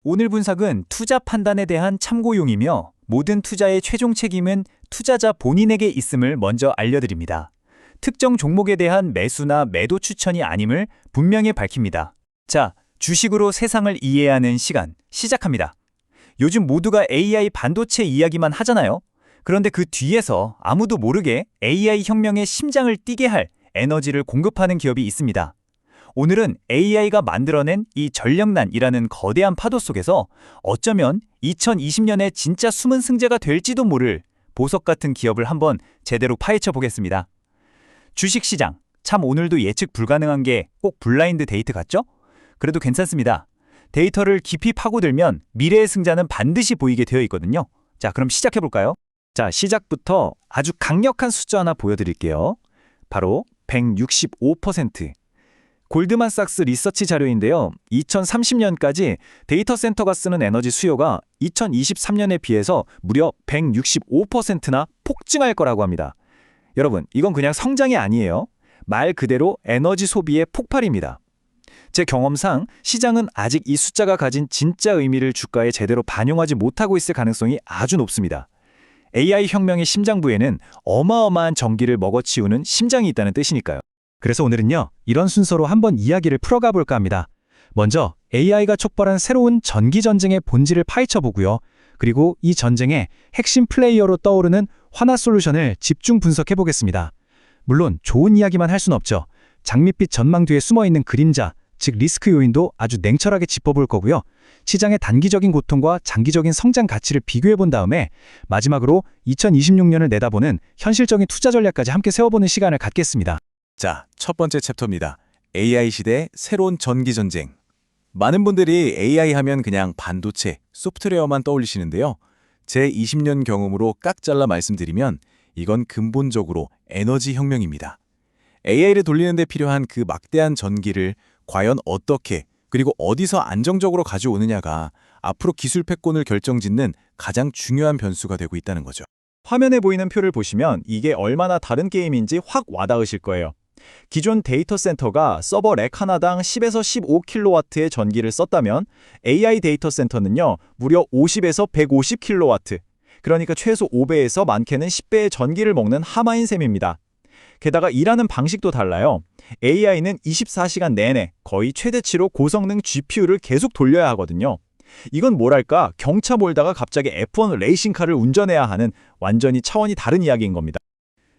오늘 분석은 투자 판단에 대한 참고용이며 모든 투자의 최종 책임은 투자자 본인에게 있음을 먼저 알려드립니다. 특정 종목에 대한 매수나 매도 추천이 아님을 분명히 밝힙니다. 자, 주식으로 세상을 이해하는 시간 시작합니다. 요즘 모두가 AI 반도체 이야기만 하잖아요. 그런데 그 뒤에서 아무도 모르게 AI 혁명의 심장을 뛰게 할 에너지를 공급하는 기업이 있습니다. 오늘은 AI가 만들어낸 이 전력난이라는 거대한 파도 속에서 어쩌면 2020년에 진짜 숨은 승자가 될지도 모를 보석 같은 기업을 한번 제대로 파헤쳐 보겠습니다. 주식시장, 참 오늘도 예측 불가능한 게 꼭 블라인드 데이트 같죠? 그래도 괜찮습니다. 데이터를 깊이 파고들면 미래의 승자는 반드시 보이게 되어 있거든요. 자, 그럼 시작해 볼까요? 자, 시작부터 아주 강력한 숫자 하나 보여드릴게요. 바로 165%. 골드만삭스 리서치 자료인데요. 2030년까지 데이터 센터가 쓰는 에너지 수요가 2023년에 비해서 무려 165%나 폭증할 거라고 합니다. 여러분, 이건 그냥 성장이 아니에요. 말 그대로 에너지 소비의 폭발입니다. 제 경험상 시장은 아직 이 숫자가 가진 진짜 의미를 주가에 제대로 반영하지 못하고 있을 가능성이 아주 높습니다. AI 혁명의 심장부에는 어마어마한 전기를 먹어치우는 심장이 있다는 뜻이니까요. 그래서 오늘은요, 이런 순서로 한번 이야기를 풀어가 볼까 합니다. 먼저 AI가 촉발한 새로운 전기 전쟁의 본질을 파헤쳐 보고요. 그리고 이 전쟁의 핵심 플레이어로 떠오르는 화나솔루션을 집중 분석해 보겠습니다. 물론 좋은 이야기만 할 순 없죠. 장밋빛 전망 뒤에 숨어있는 그림자, 즉 리스크 요인도 아주 냉철하게 짚어볼 거고요. 시장의 단기적인 고통과 장기적인 성장 가치를 비교해 본 다음에 마지막으로 2026년을 내다보는 현실적인 투자 전략까지 함께 세워보는 시간을 갖겠습니다. 자, 첫 번째 챕터입니다. AI 시대의 새로운 전기 전쟁. 많은 분들이 AI 하면 그냥 반도체, 소프트웨어만 떠올리시는데요. 제 20년 경험으로 깍 잘라 말씀드리면 이건 근본적으로 에너지 혁명입니다. AI를 돌리는 데 필요한 그 막대한 전기를 과연 어떻게 그리고 어디서 안정적으로 가져오느냐가 앞으로 기술 패권을 결정짓는 가장 중요한 변수가 되고 있다는 거죠. 화면에 보이는 표를 보시면 이게 얼마나 다른 게임인지 확 와닿으실 거예요. 기존 데이터 센터가 서버 렉 하나당 10에서 15kW의 전기를 썼다면 AI 데이터 센터는요, 무려 50에서 150kW, 그러니까 최소 5배에서 많게는 10배의 전기를 먹는 하마인 셈입니다. 게다가 일하는 방식도 달라요. AI는 24시간 내내 거의 최대치로 고성능 GPU를 계속 돌려야 하거든요. 이건 뭐랄까, 경차 몰다가 갑자기 F1 레이싱카를 운전해야 하는 완전히 차원이 다른 이야기인 겁니다.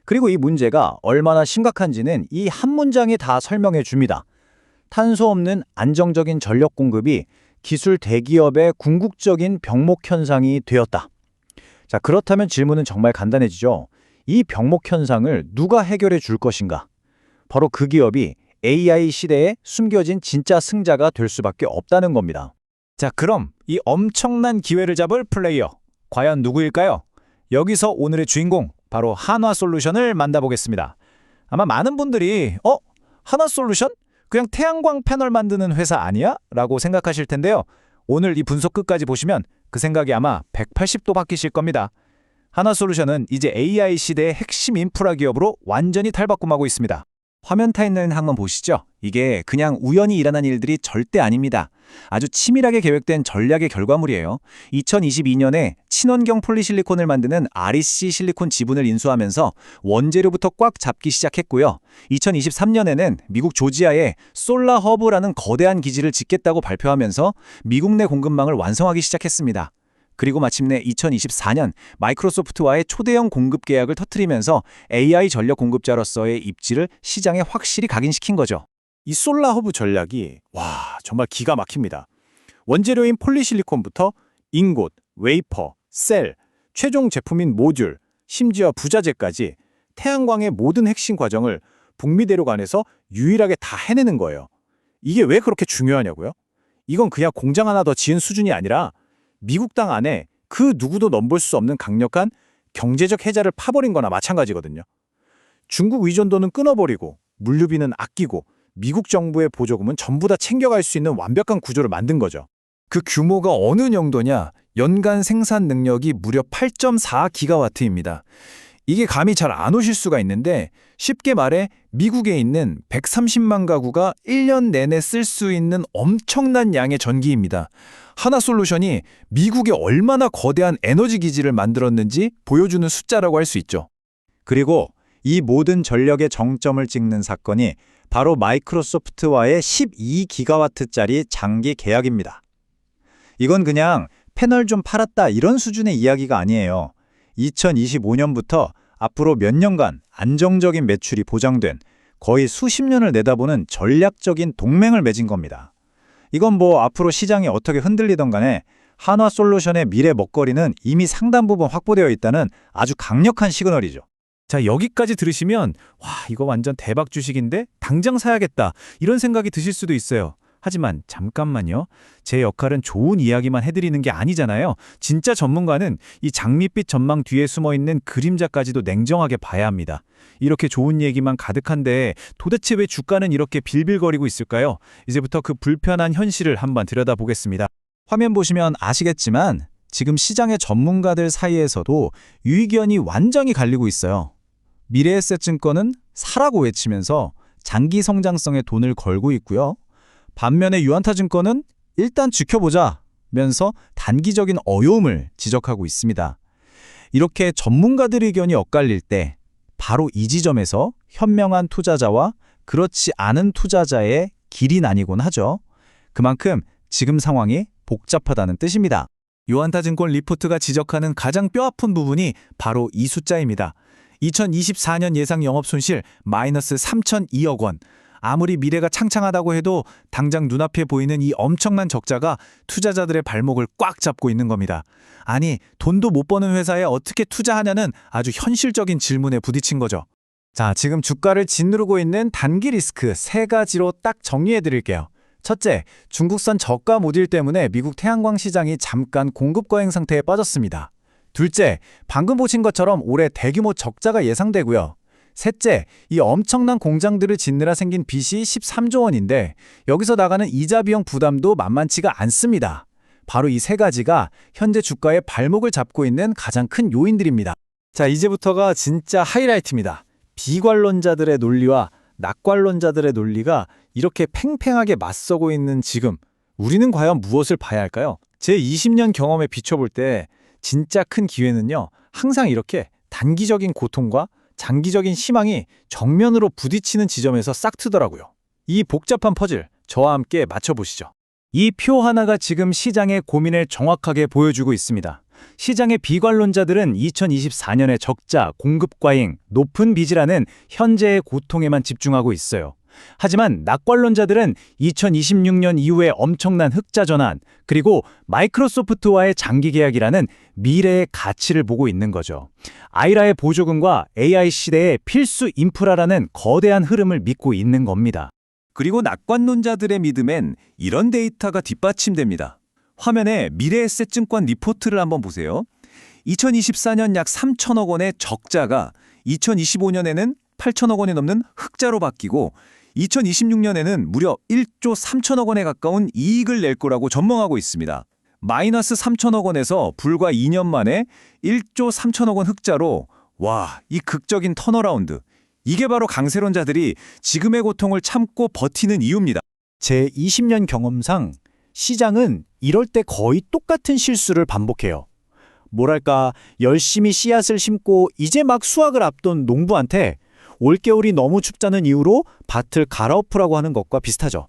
그리고 이 문제가 얼마나 심각한지는 이 한 문장이 다 설명해 줍니다. 탄소 없는 안정적인 전력 공급이 기술 대기업의 궁극적인 병목 현상이 되었다. 자, 그렇다면 질문은 정말 간단해지죠. 이 병목 현상을 누가 해결해 줄 것인가? 바로 그 기업이 AI 시대에 숨겨진 진짜 승자가 될 수밖에 없다는 겁니다. 자, 그럼 이 엄청난 기회를 잡을 플레이어, 과연 누구일까요? 여기서 오늘의 주인공, 바로 한화솔루션을 만나보겠습니다. 아마 많은 분들이 한화솔루션? 그냥 태양광 패널 만드는 회사 아니야? 라고 생각하실 텐데요. 오늘 이 분석 끝까지 보시면 그 생각이 아마 180도 바뀌실 겁니다. 한화솔루션은 이제 AI 시대의 핵심 인프라 기업으로 완전히 탈바꿈하고 있습니다. 화면 타임라인 한번 보시죠. 이게 그냥 우연히 일어난 일들이 절대 아닙니다. 아주 치밀하게 계획된 전략의 결과물이에요. 2022년에 친환경 폴리실리콘을 만드는 REC 실리콘 지분을 인수하면서 원재료부터 꽉 잡기 시작했고요. 2023년에는 미국 조지아에 솔라허브라는 거대한 기지를 짓겠다고 발표하면서 미국 내 공급망을 완성하기 시작했습니다. 그리고 마침내 2024년 마이크로소프트와의 초대형 공급 계약을 터뜨리면서 AI 전력 공급자로서의 입지를 시장에 확실히 각인시킨 거죠. 이 솔라허브 전략이 정말 기가 막힙니다. 원재료인 폴리실리콘부터 인곳, 웨이퍼, 셀, 최종 제품인 모듈, 심지어 부자재까지 태양광의 모든 핵심 과정을 북미 대륙 안에서 유일하게 다 해내는 거예요. 이게 왜 그렇게 중요하냐고요? 이건 그냥 공장 하나 더 지은 수준이 아니라 미국 땅 안에 그 누구도 넘볼 수 없는 강력한 경제적 해자를 파버린 거나 마찬가지거든요. 중국 의존도는 끊어버리고 물류비는 아끼고 미국 정부의 보조금은 전부 다 챙겨갈 수 있는 완벽한 구조를 만든 거죠. 그 규모가 어느 정도냐? 연간 생산 능력이 무려 8.4기가와트입니다. 이게 감이 잘 안 오실 수가 있는데 쉽게 말해 미국에 있는 130만 가구가 1년 내내 쓸 수 있는 엄청난 양의 전기입니다. 하나솔루션이 미국에 얼마나 거대한 에너지 기지를 만들었는지 보여주는 숫자라고 할 수 있죠. 그리고 이 모든 전력의 정점을 찍는 사건이 바로 마이크로소프트와의 12기가와트짜리 장기 계약입니다. 이건 그냥 패널 좀 팔았다 이런 수준의 이야기가 아니에요. 2025년부터 앞으로 몇 년간 안정적인 매출이 보장된 거의 수십 년을 내다보는 전략적인 동맹을 맺은 겁니다. 이건 뭐 앞으로 시장이 어떻게 흔들리던 간에 한화솔루션의 미래 먹거리는 이미 상당 부분 확보되어 있다는 아주 강력한 시그널이죠. 자, 여기까지 들으시면 와, 이거 완전 대박 주식인데 당장 사야겠다 이런 생각이 드실 수도 있어요. 하지만 잠깐만요. 제 역할은 좋은 이야기만 해드리는 게 아니잖아요. 진짜 전문가는 이 장밋빛 전망 뒤에 숨어있는 그림자까지도 냉정하게 봐야 합니다. 이렇게 좋은 얘기만 가득한데 도대체 왜 주가는 이렇게 빌빌거리고 있을까요? 이제부터 그 불편한 현실을 한번 들여다보겠습니다. 화면 보시면 아시겠지만 지금 시장의 전문가들 사이에서도 유의견이 완전히 갈리고 있어요. 미래에셋증권은 사라고 외치면서 장기 성장성에 돈을 걸고 있고요. 반면에 유안타증권은 일단 지켜보자면서 단기적인 어려움을 지적하고 있습니다. 이렇게 전문가들 의견이 엇갈릴 때 바로 이 지점에서 현명한 투자자와 그렇지 않은 투자자의 길이 나뉘곤 하죠. 그만큼 지금 상황이 복잡하다는 뜻입니다. 유안타증권 리포트가 지적하는 가장 뼈아픈 부분이 바로 이 숫자입니다. 2024년 예상 영업손실 마이너스 3,002억 원. 아무리 미래가 창창하다고 해도 당장 눈앞에 보이는 이 엄청난 적자가 투자자들의 발목을 꽉 잡고 있는 겁니다. 아니, 돈도 못 버는 회사에 어떻게 투자하냐는 아주 현실적인 질문에 부딪힌 거죠. 자, 지금 주가를 짓누르고 있는 단기 리스크 3가지로 딱 정리해 드릴게요. 첫째, 중국산 저가 모듈 때문에 미국 태양광 시장이 잠깐 공급 과잉 상태에 빠졌습니다. 둘째, 방금 보신 것처럼 올해 대규모 적자가 예상되고요. 셋째, 이 엄청난 공장들을 짓느라 생긴 빚이 13조 원인데 여기서 나가는 이자 비용 부담도 만만치가 않습니다. 바로 이 3가지가 현재 주가의 발목을 잡고 있는 가장 큰 요인들입니다. 자, 이제부터가 진짜 하이라이트입니다. 비관론자들의 논리와 낙관론자들의 논리가 이렇게 팽팽하게 맞서고 있는 지금 우리는 과연 무엇을 봐야 할까요? 제 20년 경험에 비춰볼 때 진짜 큰 기회는요, 항상 이렇게 단기적인 고통과 장기적인 희망이 정면으로 부딪히는 지점에서 싹 트더라고요. 이 복잡한 퍼즐, 저와 함께 맞춰보시죠. 이 표 하나가 지금 시장의 고민을 정확하게 보여주고 있습니다. 시장의 비관론자들은 2024년의 적자, 공급 과잉, 높은 빚이라는 현재의 고통에만 집중하고 있어요. 하지만 낙관론자들은 2026년 이후에 엄청난 흑자 전환, 그리고 마이크로소프트와의 장기 계약이라는 미래의 가치를 보고 있는 거죠. 아이라의 보조금과 AI 시대의 필수 인프라라는 거대한 흐름을 믿고 있는 겁니다. 그리고 낙관론자들의 믿음엔 이런 데이터가 뒷받침됩니다. 화면에 미래에셋증권 리포트를 한번 보세요. 2024년 약 3천억 원의 적자가 2025년에는 8천억 원이 넘는 흑자로 바뀌고 2026년에는 무려 1조 3천억 원에 가까운 이익을 낼 거라고 전망하고 있습니다. 마이너스 3천억 원에서 불과 2년 만에 1조 3천억 원 흑자로 와, 이 극적인 턴어라운드. 이게 바로 강세론자들이 지금의 고통을 참고 버티는 이유입니다. 제 20년 경험상 시장은 이럴 때 거의 똑같은 실수를 반복해요. 뭐랄까, 열심히 씨앗을 심고 이제 막 수확을 앞둔 농부한테 올겨울이 너무 춥다는 이유로 밭을 갈아엎으라고 하는 것과 비슷하죠.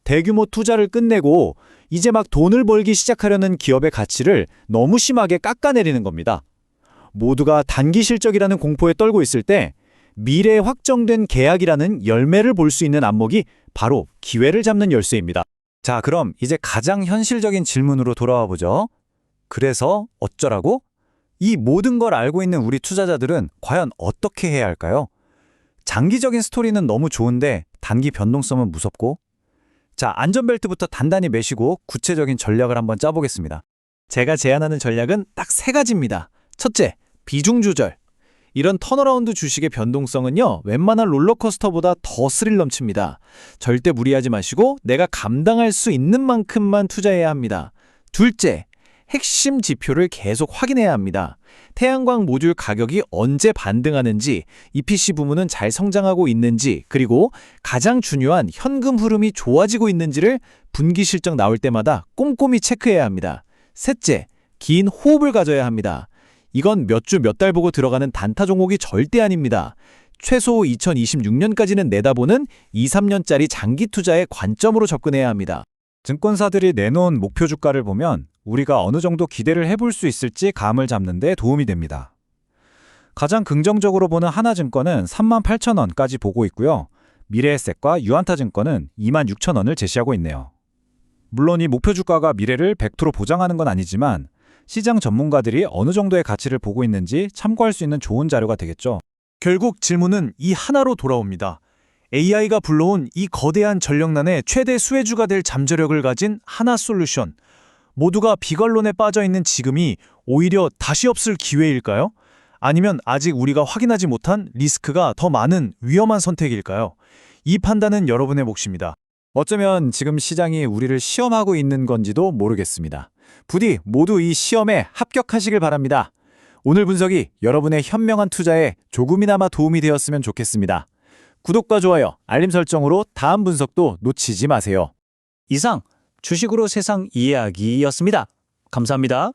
대규모 투자를 끝내고 이제 막 돈을 벌기 시작하려는 기업의 가치를 너무 심하게 깎아내리는 겁니다. 모두가 단기 실적이라는 공포에 떨고 있을 때 미래에 확정된 계약이라는 열매를 볼 수 있는 안목이 바로 기회를 잡는 열쇠입니다. 자, 그럼 이제 가장 현실적인 질문으로 돌아와 보죠. 그래서 어쩌라고? 이 모든 걸 알고 있는 우리 투자자들은 과연 어떻게 해야 할까요? 장기적인 스토리는 너무 좋은데 단기 변동성은 무섭고, 자, 안전벨트부터 단단히 매시고 구체적인 전략을 한번 짜보겠습니다. 제가 제안하는 전략은 딱 3가지입니다. 첫째, 비중 조절. 이런 턴어라운드 주식의 변동성은요, 웬만한 롤러코스터보다 더 스릴 넘칩니다. 절대 무리하지 마시고 내가 감당할 수 있는 만큼만 투자해야 합니다. 둘째, 핵심 지표를 계속 확인해야 합니다. 태양광 모듈 가격이 언제 반등하는지, EPC 부문은 잘 성장하고 있는지, 그리고 가장 중요한 현금 흐름이 좋아지고 있는지를 분기 실적 나올 때마다 꼼꼼히 체크해야 합니다. 셋째, 긴 호흡을 가져야 합니다. 이건 몇 주 몇 달 보고 들어가는 단타 종목이 절대 아닙니다. 최소 2026년까지는 내다보는 2, 3년짜리 장기 투자의 관점으로 접근해야 합니다. 증권사들이 내놓은 목표 주가를 보면 우리가 어느 정도 기대를 해볼 수 있을지 감을 잡는 데 도움이 됩니다. 가장 긍정적으로 보는 하나증권은 38,000원까지 보고 있고요. 미래에셋과 유안타증권은 26,000원을 제시하고 있네요. 물론 이 목표 주가가 미래를 100% 보장하는 건 아니지만 시장 전문가들이 어느 정도의 가치를 보고 있는지 참고할 수 있는 좋은 자료가 되겠죠. 결국 질문은 이 하나로 돌아옵니다. AI가 불러온 이 거대한 전력난의 최대 수혜주가 될 잠재력을 가진 하나 솔루션. 모두가 비관론에 빠져 있는 지금이 오히려 다시 없을 기회일까요? 아니면 아직 우리가 확인하지 못한 리스크가 더 많은 위험한 선택일까요? 이 판단은 여러분의 몫입니다. 어쩌면 지금 시장이 우리를 시험하고 있는 건지도 모르겠습니다. 부디 모두 이 시험에 합격하시길 바랍니다. 오늘 분석이 여러분의 현명한 투자에 조금이나마 도움이 되었으면 좋겠습니다. 구독과 좋아요, 알림 설정으로 다음 분석도 놓치지 마세요. 이상 주식으로 세상 이해하기였습니다. 감사합니다.